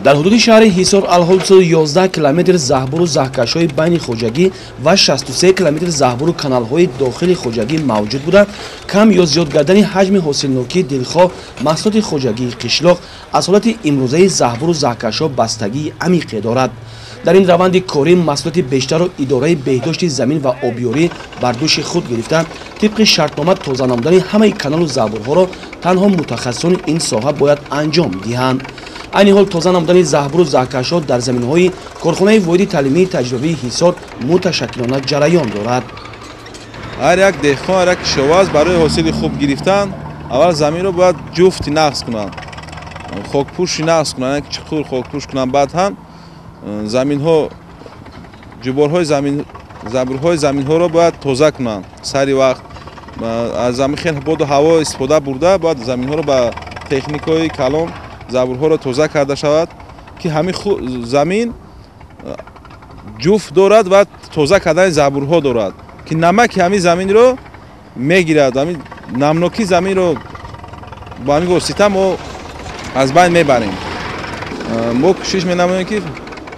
дар ҳудуди шаҳри ҳисор алҳол 11 километр захбуру захкашҳои байни хоҷагӣ ва 63 километр захбуру каналҳои дохили хоҷагӣ мавҷуд буда, кам ё зиёд гардани ҳаҷми ҳосилнокии дилхоҳ маҳсулоти хоҷагии қишлоқ аз ҳолати имрӯзаи захбуру захкашҳо бастагии амиқе дорад. дар ин раванди корӣ маҳсулоти бештарро идораи беҳдошти замин ва обёрӣ бар дӯши худ гирифта, тибқи шартнома тоза намудани ҳамаи каналу захбурҳоро танҳо мутахассисони ин соҳа бояд анҷом диҳанд. айни ҳол тоза намудани захбуру захкашҳо дар заминҳои корхонаи воҳиди таълимии таҷрибавии ҳисор муташаккилона ҷараён дорад. ҳар як деҳқон, ҳар як кишоварз барои ҳосили хуб гирифтан аввал заминро бояд ҷуфти нағз кунанд, хокпӯши нағз кунанд, як чуқур хокпӯш кунанд. баъд ҳам заминҳо ҷуборҳои забурҳои заминҳоро бояд тоза кунанд. сари вақт аз замин хеле боду ҳаво истифода бурда бояд заминҳоро ба техникаи калон забурҳоро тоза карда шавад, ки ҳамин замин ҷуфт дорад ва тоза кардани забурҳо дорад, ки намаки ҳамин заминро мегирад. ҳамин намнокии заминро ба ҳамин восита мо аз байн мебарем. мо кӯшиш менамоем ки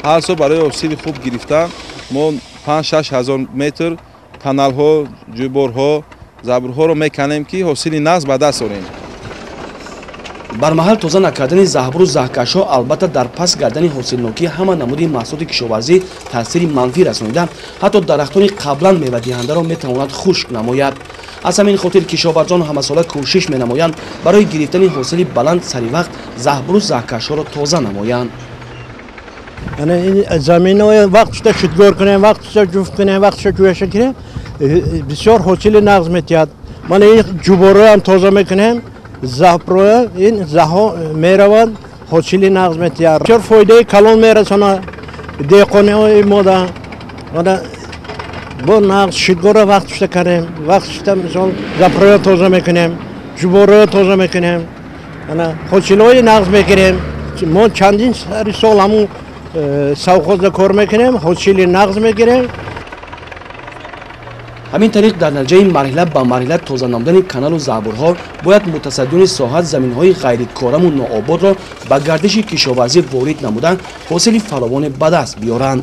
ҳар сол барои ҳосили хуб гирифтан мо 5-6 ҳазор метр каналҳо, ҷӯборҳо, забурҳоро меканем, ки ҳосили нағз ба даст орем. бармаҳал тоза накардани захбуру захкашҳо албатта дар паст гардани ҳосилнокии ҳама намуди маҳсулоти кишоварзӣ таъсири манфӣ расонида, ҳатто дарахтони қаблан мевадиҳандаро метавонад хушк намояд. аз ҳамин хотир кишоварзон ҳамасола кӯшиш менамоянд барои гирифтани ҳосили баланд саривақт захбуру захкашҳоро тоза намоянд. заминҳо вақташда шудгор кунем, вақташда ҷуфт кунем, вақташда ҷӯяша кунем, бисёр ҳосили нағз метиҳад. мана ин ҷуборҳоам тоза мекунем, захбурҳо ин заҳо меравад, ҳосили нағз метиҳад. бисёр фоидаи калон мерасонад деҳқониҳои мода. бо нағз шудгорро вақташда карем, вақташда мисол захбурҳоро тоза мекунем, ҷуборҳоро тоза мекунем, ҳосилҳои нағз мегирем. мо чандин сари сол ҳамун совхозда кор мекунем, ҳосили нағз мегирем. ҳамин тариқ дар натиҷаи марҳила ба марҳила тоза намудани каналу захбурҳо бояд мутасаддиёни соҳат заминҳои ғайрикораму ноободро ба гардиши кишоварзӣ ворид намуда ҳосили фаровоне ба даст биёранд.